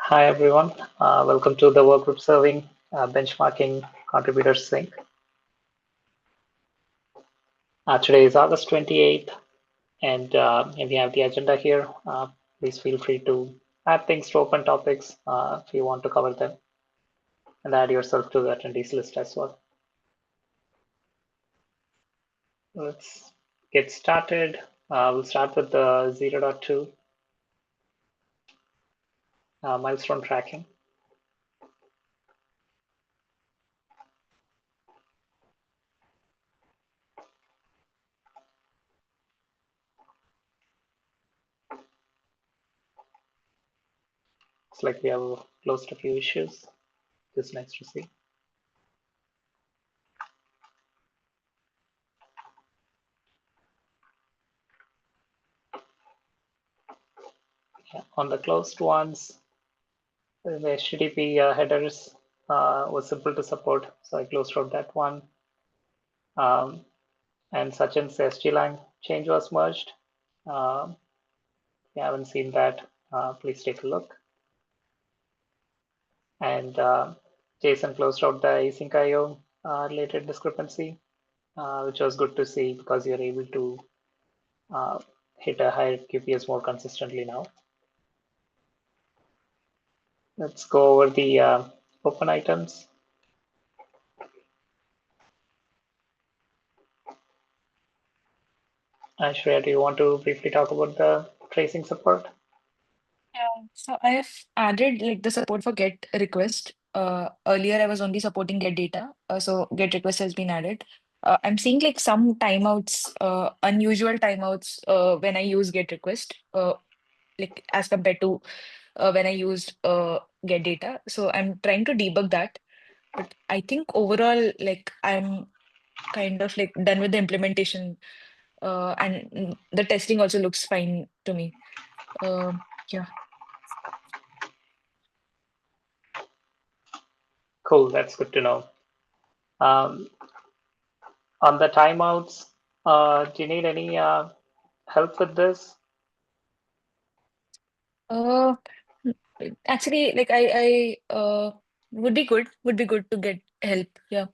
Hi everyone, welcome to the workgroup serving benchmarking contributors sync. Today is August 28th, and we have the agenda here. Please feel free to add things to open topics if you want to cover them, and add yourself to the attendees list as well. Let's get started. We'll start with the 0.2 milestone tracking. Looks like we have closed a few issues. Just nice to see. Yeah, on the closed ones, the HTTP headers was simple to support, so I closed out that one. And Sachin's SGLang change was merged. If you haven't seen that, please take a look. And Jason closed out the async IO related discrepancy, which was good to see because you're able to hit a higher QPS more consistently now. Let's go over the open items. Shreya, do you want to briefly talk about the tracing support? Yeah, so I've added like the support for get request. Earlier I was only supporting get data, so get request has been added. I'm seeing like some timeouts, unusual timeouts when I use get request, like as compared to when I used get data. So I'm trying to debug that, but I think overall like I'm kind of like done with the implementation, and the testing also looks fine to me. Yeah. Cool, that's good to know. Um, on the timeouts, do you need any help with this? Uh, Actually, like I would be good to get help. Yeah,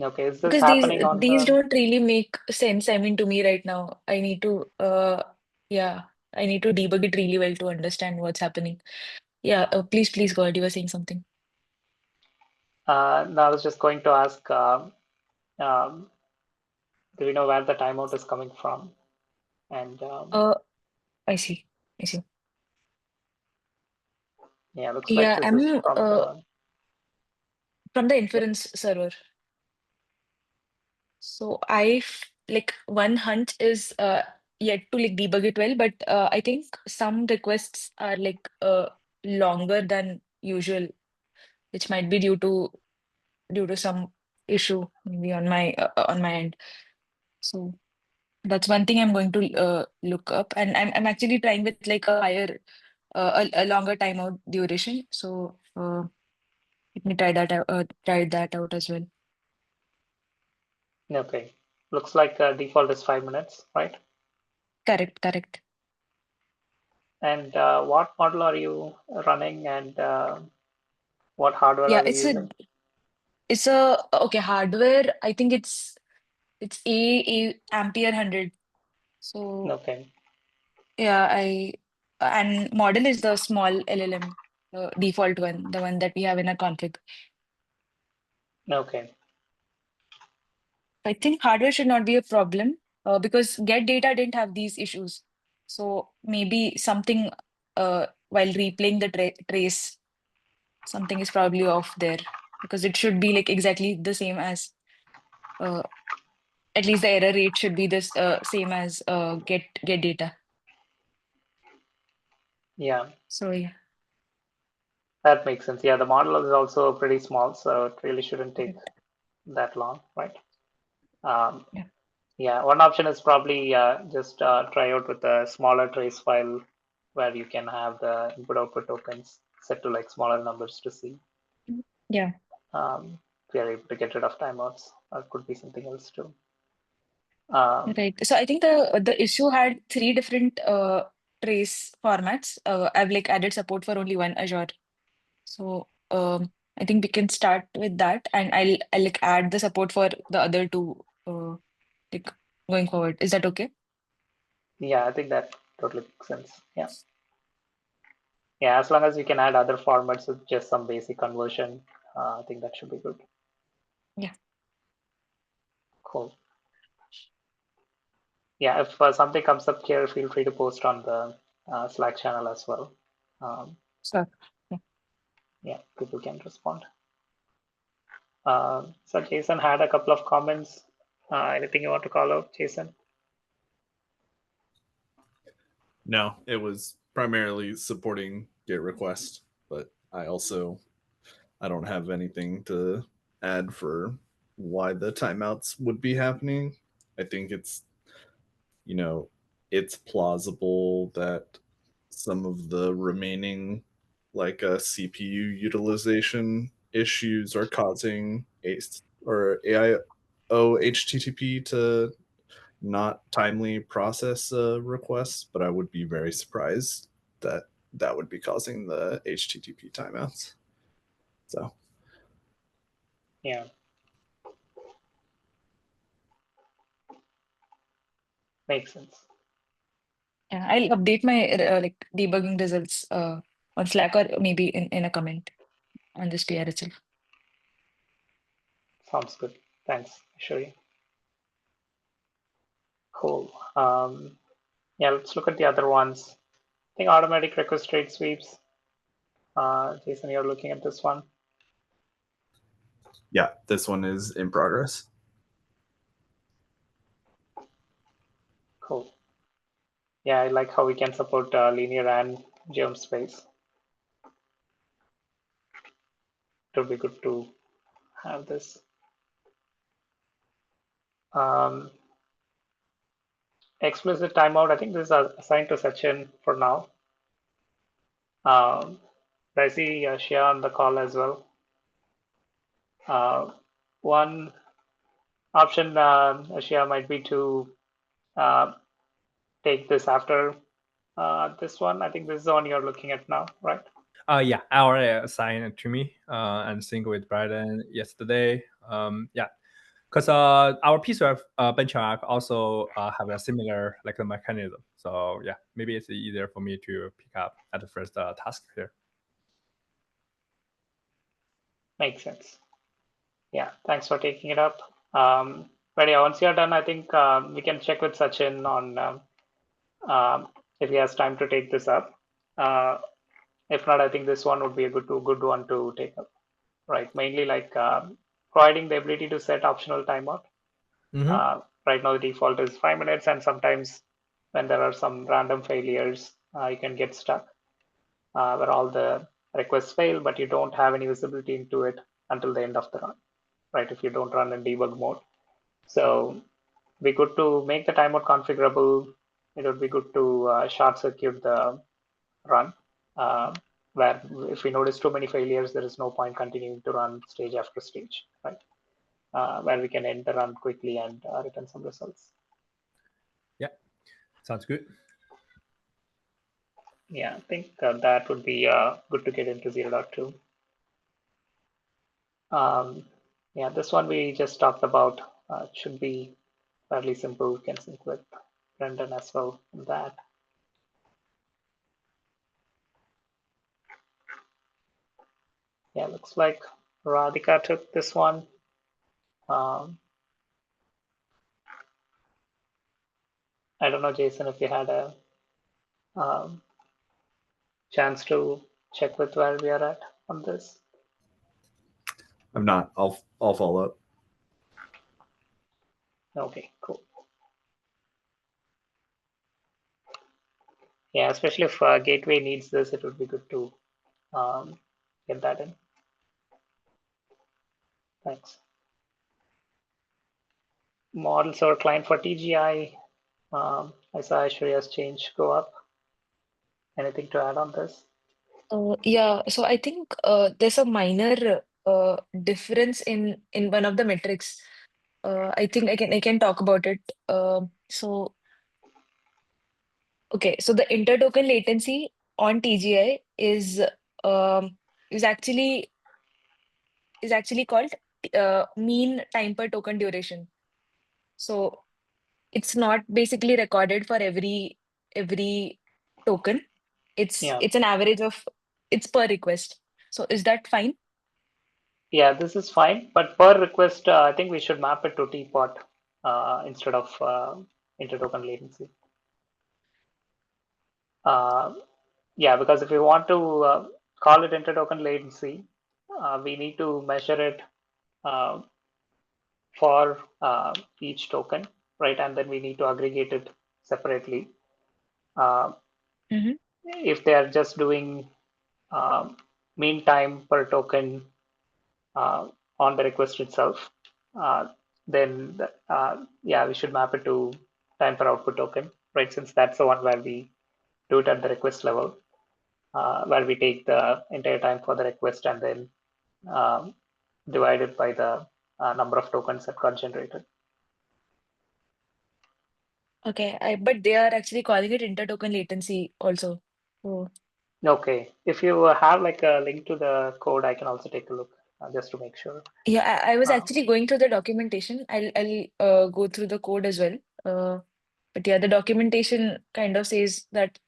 Okay, is this because happening on these the don't really make sense. I mean, to me right now, yeah, I need to debug it really well to understand what's happening. Yeah, please go ahead. You were saying something. no, I was just going to ask, um, do we know where the timeout is coming from? And Uh, I see. I see. yeah, looks like Yeah, this is I'm from the, from the yeah, inference server. So like one hunch is yet to like debug it well, but I think some requests are like longer than usual, which might be due to some issue maybe on my end. So that's one thing I'm going to look up, and I'm actually trying with like a higher a longer timeout duration. So let me try that out as well. okay. Looks like default is 5 minutes, right? Correct, correct. And what model are you running and what hardware Yeah, are you using? it's a okay hardware. I think it's a Ampere 100. So Okay, yeah, I and model is the small LLM, the default one, the one that we have in our config. okay, I think hardware should not be a problem because get data didn't have these issues. So maybe something while replaying the trace, something is probably off there because it should be like exactly the same as uh, at least the error rate should be this same as get data. yeah, So yeah. that makes sense. Yeah, the model is also pretty small, so it really shouldn't take that long, right? Um, Yeah. Yeah, one option is probably just try out with a smaller trace file where you can have the input output tokens set to like smaller numbers to see Yeah. if you're able to get rid of timeouts. Or it could be something else too. Um, Right. So I think the issue had three different trace formats. I've like added support for only one Azure. So I think we can start with that, and I'll like add the support for the other two like going forward. Is that okay? Yeah, I think that totally makes sense. Yeah. Yeah, as long as you can add other formats with just some basic conversion, I think that should be good. Yeah. Cool. Yeah, if something comes up here, feel free to post on the Slack channel as well. Sure. Yeah. Yeah, people can respond. So Jason had a couple of comments. Anything you want to call out, Jason? No, it was primarily supporting GET request, but I don't have anything to add for why the timeouts would be happening. I think it's it's plausible that some of the remaining like CPU utilization issues are causing AIO HTTP to not timely process requests, but I would be very surprised that that would be causing the HTTP timeouts. So Yeah. Makes sense. Yeah, I'll update my like debugging results on Slack or maybe in a comment on this PR itself. Sounds good. Thanks, Shuri. Cool. Yeah, let's look at the other ones. I think automatic request rate sweeps. Jason, you're looking at this one. yeah, this one is in progress. Cool. Yeah, I like how we can support linear and germ space. It would be good to have this. Explicit timeout, I think this is assigned to Sachin for now. I see Shia on the call as well. One option, Shia, might be to take this after this one. I think this is the one you're looking at now, right? Yeah, I already assigned it to me and sync with Brandon yesterday. Yeah, because our PSRF benchmark also have a similar like a mechanism. So yeah, maybe it's easier for me to pick up at the first task here. Makes sense. Yeah, thanks for taking it up. But yeah, once you're done, I think we can check with Sachin on if he has time to take this up. If not, I think this one would be a good one to take up, right? Mainly like providing the ability to set optional timeout. Right now, the default is 5 minutes, and sometimes when there are some random failures, you can get stuck where all the requests fail, but you don't have any visibility into it until the end of the run, right? If you don't run in debug mode. So be good to make the timeout configurable. It would be good to short circuit the run, where if we notice too many failures, there is no point continuing to run stage after stage, right? Where we can end the run quickly and return some results. Yeah, sounds good. Yeah, I think that would be good to get into 0.2. Yeah, this one we just talked about. It should be fairly simple. We can sync with Brendan as well in that. Yeah, looks like Radhika took this one. I don't know, Jason, if you had a chance to check with where we are at on this. I'm not. I'll follow up. Okay, cool. Yeah, especially if Gateway needs this, it would be good to get that in. Thanks. Model server client for TGI. I saw Aishwarya's change go up. Anything to add on this? Yeah, so I think there's a minor difference in one of the metrics. I think I can talk about it. So Okay, so the inter-token latency on TGI um, is actually called mean time per token duration. So it's not basically recorded for every token. Yeah. It's an average of it's per request. So is that fine? Yeah, this is fine, but per request, I think we should map it to teapot instead of inter-token latency. Yeah, because if we want to call it inter-token latency, we need to measure it uh, for each token, right? And then we need to aggregate it separately. Uh, Mm-hmm. if they are just doing mean time per token on the request itself, then yeah, we should map it to time per output token, right? Since that's the one where we do it at the request level, where we take the entire time for the request and then divide it by the number of tokens that got generated. Okay, but they are actually calling it inter-token latency also. So Okay, if you have like a link to the code, I can also take a look just to make sure. yeah, I was Uh, actually going through the documentation. I'll go through the code as well. But yeah, the documentation kind of says that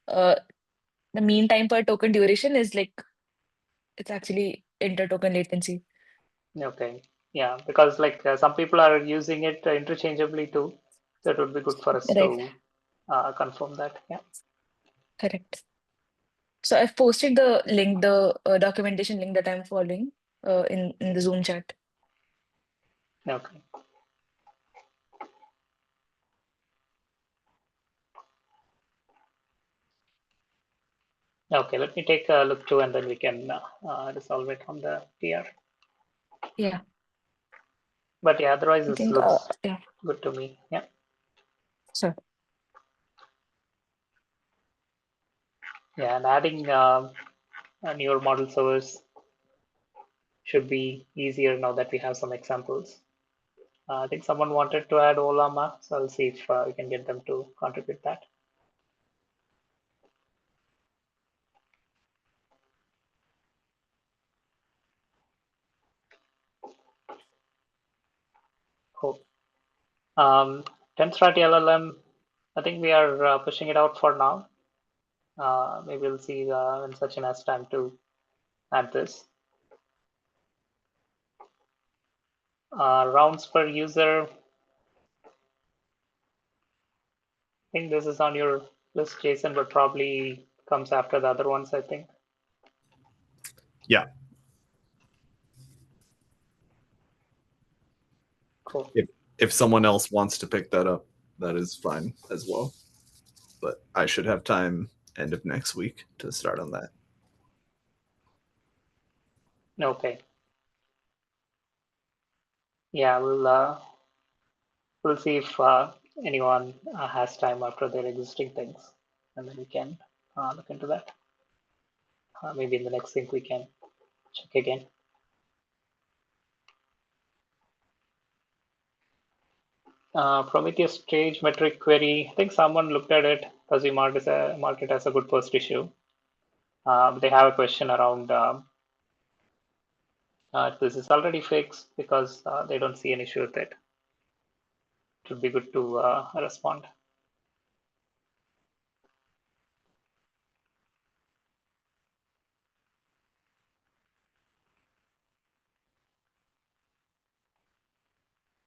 uh, the mean time per token duration is like it's actually inter-token latency. Okay, yeah, because like some people are using it interchangeably too, so it would be good for us Right, to confirm that. Yeah. correct. So I've posted the link, the documentation link that I'm following in the Zoom chat. Okay. Okay, let me take a look too, and then we can resolve it on the PR. Yeah, But yeah, otherwise I this think looks yeah, good to me. Yeah. so Yeah, and adding newer model servers should be easier now that we have some examples. I think someone wanted to add Olama, so I'll see if we can get them to contribute that. Cool. TensorRT LLM, I think we are pushing it out for now. Maybe we'll see when Sachin has time to add this. Rounds per user. I think this is on your list, Jason, but probably comes after the other ones, I think. Yeah. Cool. If someone else wants to pick that up, that is fine as well. But I should have time end of next week to start on that. Okay. Yeah, we'll see if anyone has time after their existing things, and then we can look into that. Maybe in the next sync we can check again. Prometheus stage metric query. I think someone looked at it because we marked it as a good first issue. They have a question around this is already fixed because they don't see an issue with it. It would be good to respond.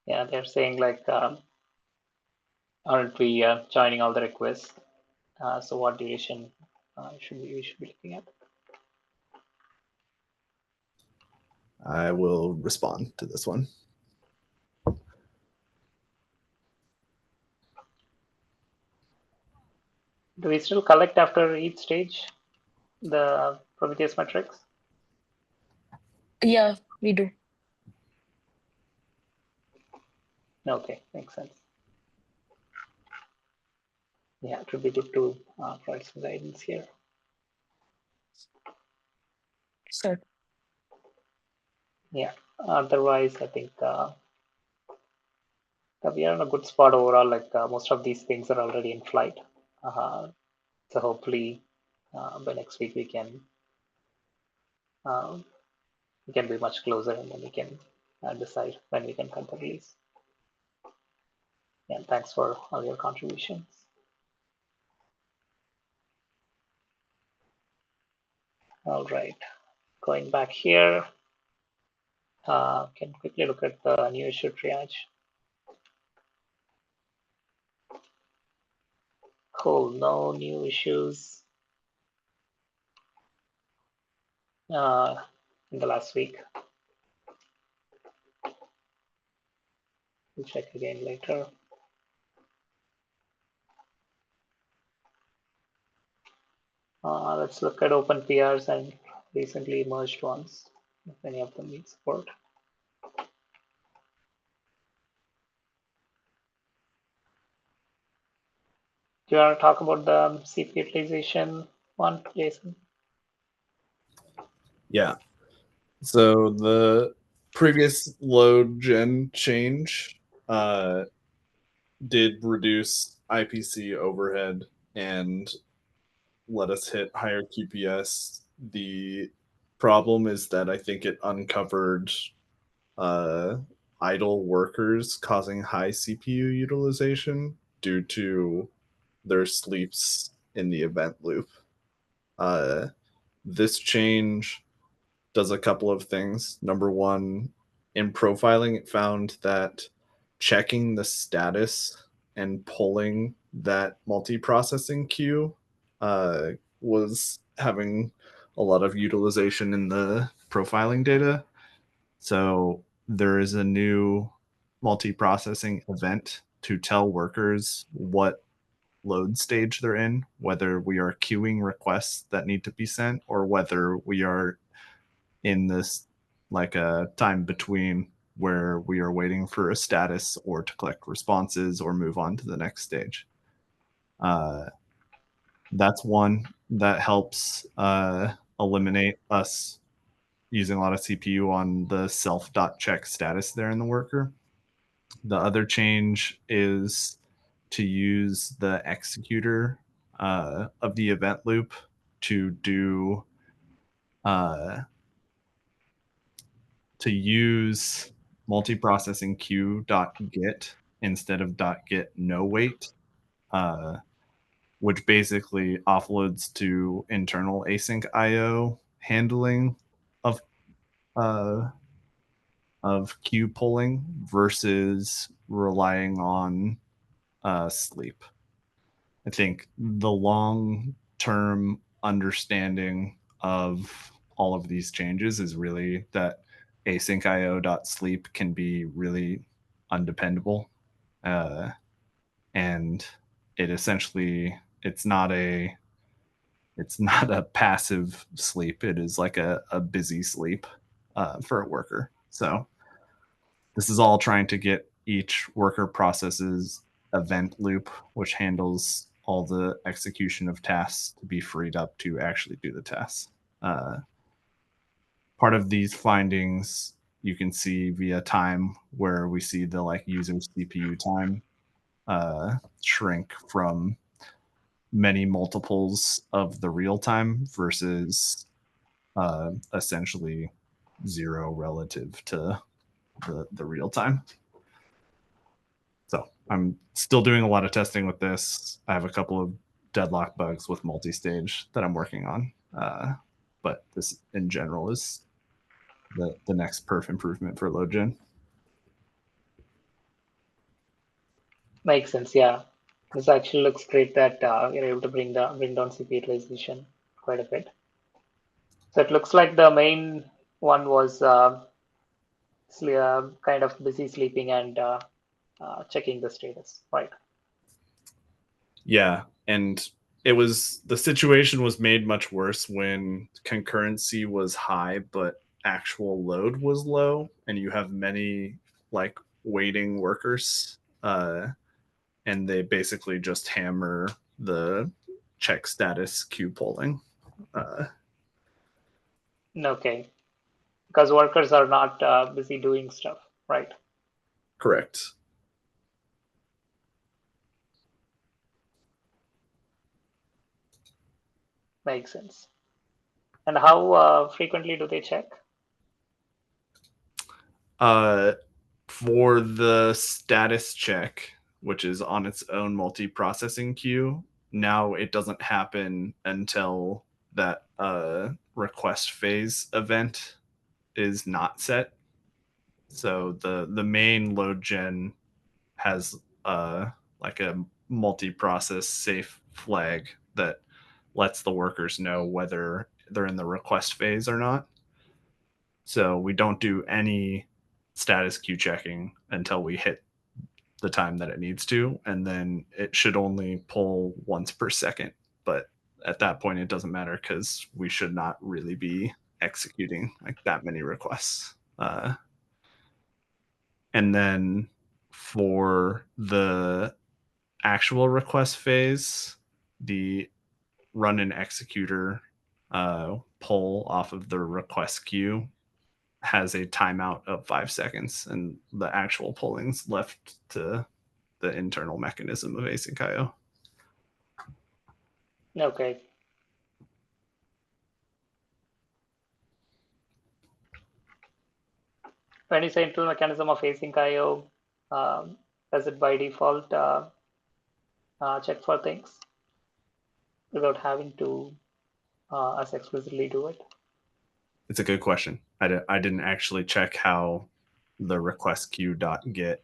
Yeah, they're saying like, aren't we joining all the requests? So what duration should we be looking at? I will respond to this one. Do we still collect after each stage the Prometheus metrics? yeah, we do. Okay, makes sense. Yeah, it would be good to provide some guidance here. So Yeah, otherwise I think we are in a good spot overall. Like most of these things are already in flight. So hopefully by next week we can be much closer, and then we can decide when we can cut the release. And thanks for all your contributions. All right, going back here, can quickly look at the new issue triage. Cool, no new issues in the last week. We'll check again later. Let's look at open PRs and recently merged ones, if any of them need support. Do you want to talk about the CPU utilization one, Jason? Yeah. So the previous load gen change did reduce IPC overhead and let us hit higher QPS. The problem is that I think it uncovered idle workers causing high CPU utilization due to their sleeps in the event loop. This change does a couple of things. Number one, in profiling, it found that checking the status and pulling that multiprocessing queue was having a lot of utilization in the profiling data. So there is a new multiprocessing event to tell workers what load stage they're in, whether we are queuing requests that need to be sent or whether we are in this like a time between where we are waiting for a status or to collect responses or move on to the next stage. That's one that helps eliminate us using a lot of CPU on the self.check status there in the worker. The other change is to use the executor of the event loop to do to use multiprocessing queue.get instead of .get no wait, which basically offloads to internal async IO handling of queue pulling versus relying on sleep. I think the long-term understanding of all of these changes is really that async io.sleep can be really undependable. And it essentially, it's not a passive sleep. It is like a busy sleep for a worker. So this is all trying to get each worker process's event loop, which handles all the execution of tasks, to be freed up to actually do the tasks. Part of these findings you can see via time, where we see the like user CPU time shrink from many multiples of the real time versus essentially zero relative to the real time. So I'm still doing a lot of testing with this. I have a couple of deadlock bugs with multi-stage that I'm working on. But this in general is the next perf improvement for load gen. Makes sense, yeah. This actually looks great that you're able to bring down CPU utilization quite a bit. So it looks like the main one was kind of busy sleeping and checking the status, right? Yeah, and the situation was made much worse when concurrency was high, but actual load was low, and you have many like waiting workers, and they basically just hammer the check status queue polling. Okay, because workers are not busy doing stuff, right? Correct. Makes sense. And how frequently do they check? For the status check, which is on its own multi-processing queue, now it doesn't happen until that request phase event is not set. So the main load gen has like a multi-process safe flag that lets the workers know whether they're in the request phase or not. So we don't do any status queue checking until we hit the time that it needs to, and then it should only pull once per second. But at that point, it doesn't matter because we should not really be executing like that many requests. And then for the actual request phase, the run and executor pull off of the request queue has a timeout of 5 seconds, and the actual pulling's left to the internal mechanism of async.io. Okay. When you say internal mechanism of async.io, does it by default check for things without having to us explicitly do it? It's a good question. I didn't actually check how the request queue.get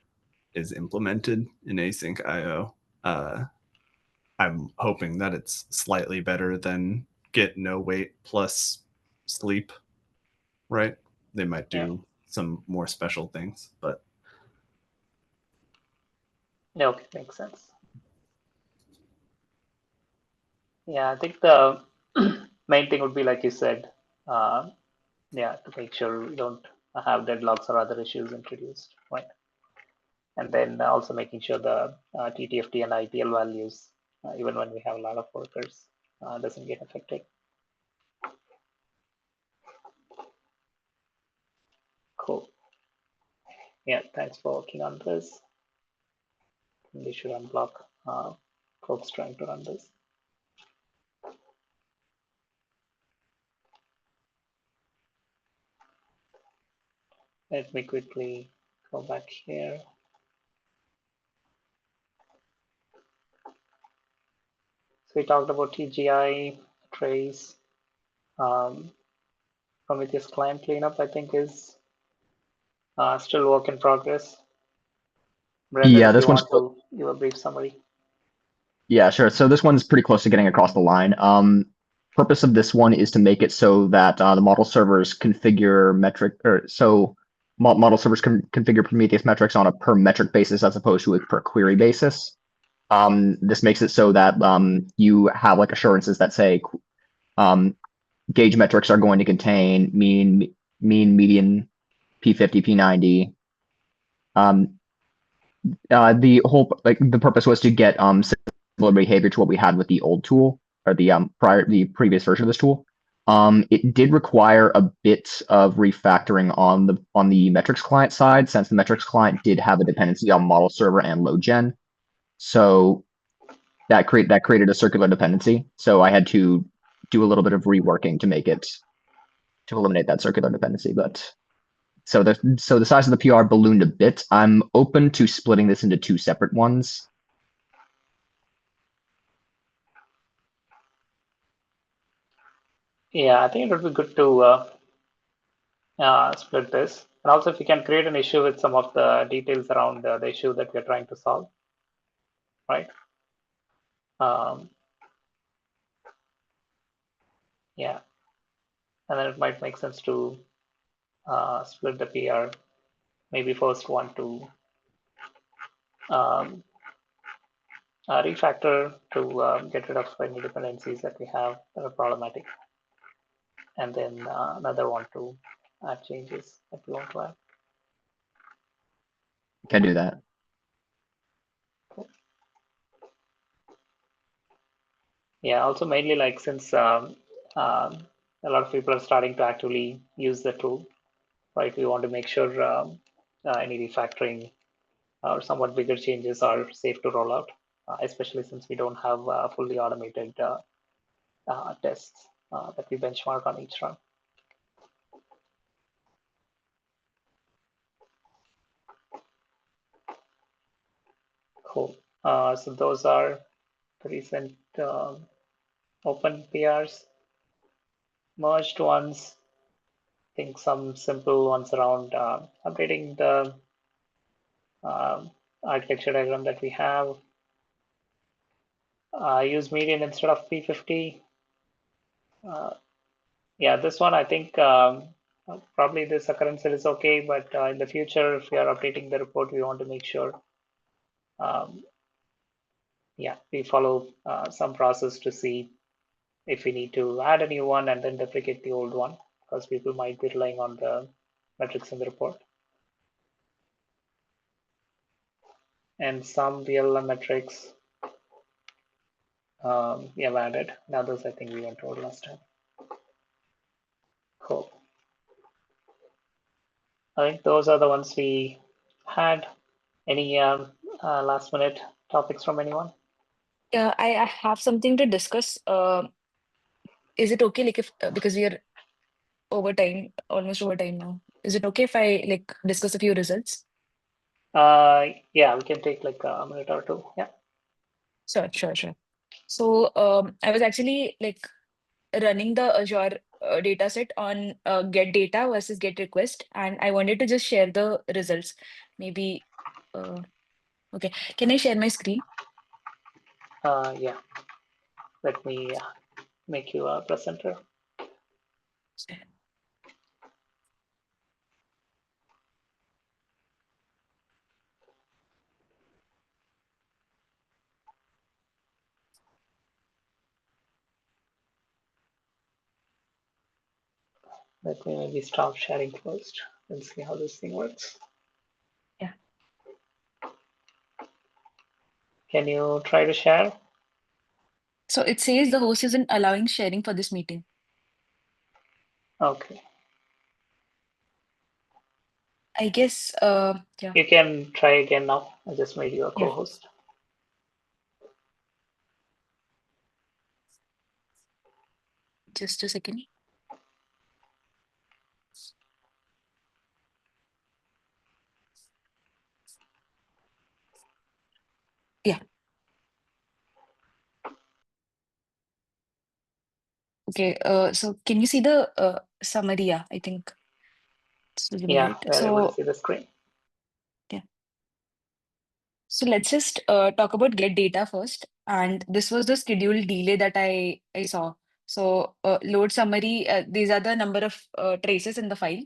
is implemented in async.io. I'm hoping that it's slightly better than get no wait plus sleep, right? They might do some more special things, but Okay, makes sense. Yeah, I think the main thing would be, like you said, to make sure we don't have deadlocks or other issues introduced, right? And then also making sure the TTFT and IPL values, even when we have a lot of workers, doesn't get affected. Cool. Yeah, thanks for working on this. We should unblock folks trying to run this. Let me quickly go back here. So we talked about TGI, trace, Prometheus client cleanup, I think is still work in progress. Brendan, Yeah, if this you one's want to give a brief summary. Yeah, sure. So this one's pretty close to getting across the line. Purpose of this one is to make it so that the model servers configure model servers can configure Prometheus metrics on a per metric basis as opposed to a per query basis. This makes it so that you have like assurances that say gauge metrics are going to contain mean, median, P50, P90. The purpose was to get similar behavior to what we had with the old tool or the previous version of this tool. It did require a bit of refactoring on the metrics client side, since the metrics client did have a dependency on model server and load gen. So that created a circular dependency. So I had to do a little bit of reworking to eliminate that circular dependency. But so the size of the PR ballooned a bit. I'm open to splitting this into two separate ones. Yeah, I think it would be good to split this. And also, if you can create an issue with some of the details around the issue that we're trying to solve, right? Yeah, and then it might make sense to split the PR. Maybe first one to refactor to get rid of any dependencies that we have that are problematic, and then another one to add changes that we want to add. Can do that. Yeah, also mainly like since a lot of people are starting to actively use the tool, right? We want to make sure any refactoring or somewhat bigger changes are safe to roll out, especially since we don't have fully automated tests that we benchmark on each run. Cool. So those are the recent open PRs. Merged ones, I think some simple ones around updating the architecture diagram that we have. Use median instead of P50. Yeah, this one I think probably this occurrence is okay, but in the future, if we are updating the report, we want to make sure, yeah, we follow some process to see if we need to add a new one and then deprecate the old one, because people might be relying on the metrics in the report. And some VLM metrics we have added. And others I think we went over last time. Cool. I think those are the ones we had. Any last minute topics from anyone? Yeah, I have something to discuss. Is it okay, like if because we are over time, almost over time now, is it okay if I like discuss a few results? Yeah, we can take like a minute or two. Yeah. Sure. So I was actually like running the Azure data set on get data versus get request, and I wanted to just share the results. Maybe okay. Can I share my screen? Yeah. Let me make you a presenter. Let me maybe stop sharing first and see how this thing works. Yeah. Can you try to share? So it says the host isn't allowing sharing for this meeting. Okay. I guess yeah. You can try again now. I just made you a Yeah. co-host. Just a second. Yeah. Okay. So can you see the summary? Yeah, I think it's visible, Yeah, right? we're able to see the screen. Yeah. So let's just talk about get data first. And this was the schedule delay that I saw. So load summary, these are the number of traces in the file.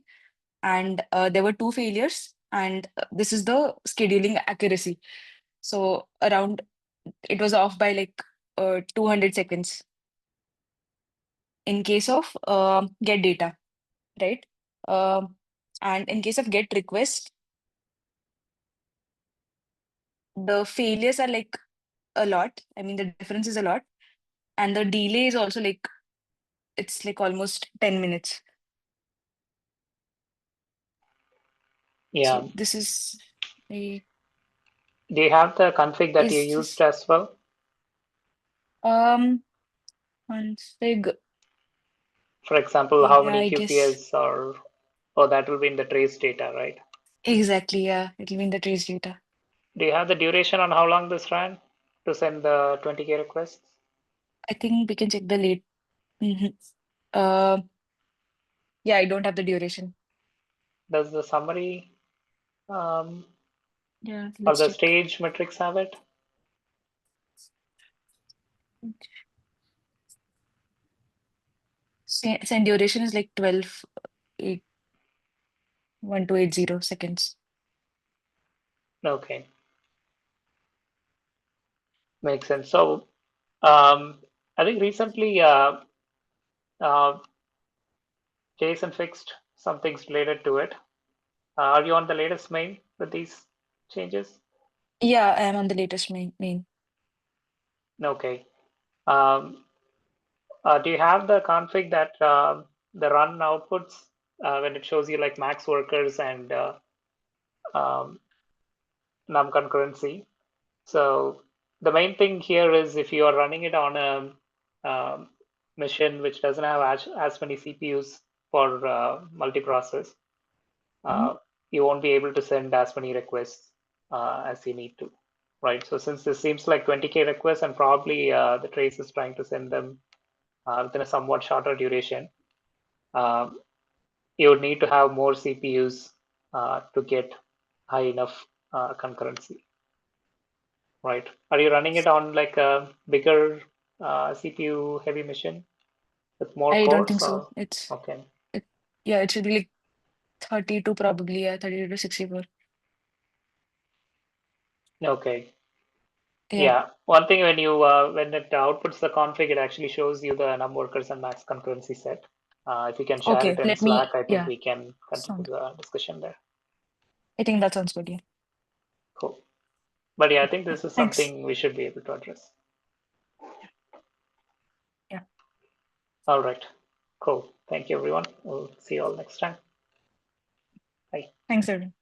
And there were 2 failures. And this is the scheduling accuracy. So around, it was off by like 200 seconds in case of get data, right? And in case of get request, the failures are like a lot. I mean, the difference is a lot. And the delay is also like, it's like almost 10 minutes. Yeah. So this is a, Do you have the config that you is used this, as well? config, For example, how yeah, many I guess. QPS or oh, that will be in the trace data, right? Exactly, yeah. It'll be in the trace data. Do you have the duration on how long this ran to send the 20K requests? I think we can check the late. Mhm. Yeah, I don't have the duration. Does the summary Yeah, or let's the check. stage metrics have it? Send duration is like 12, 1280 seconds. Okay. Makes sense. So I think recently Jason fixed some things related to it. Are you on the latest main with these changes? Yeah, I am on the latest main. Okay. Do you have the config that the run outputs when it shows you like max workers and num concurrency? So the main thing here is if you are running it on a machine which doesn't have as many CPUs for multiprocess, you won't be able to send as many requests as you need to, right? So since this seems like 20K requests and probably the trace is trying to send them within a somewhat shorter duration, you would need to have more CPUs to get high enough concurrency, right? Are you running it on like a bigger CPU heavy machine with more I cores? don't think so. It's Okay. yeah, it should be like 32 probably, 32 to 64. Okay. Yeah. Yeah. One thing when you when it outputs the config, it actually shows you the num workers and max concurrency set. If you can share Okay, it in let me, Slack, I think yeah, we can continue sound. the discussion there. I think that sounds good. Yeah. Cool. But yeah, I think this is Thanks. something we should be able to address. Yeah. All right. Cool. Thank you, everyone. We'll see you all next time. Bye. Thanks, everyone.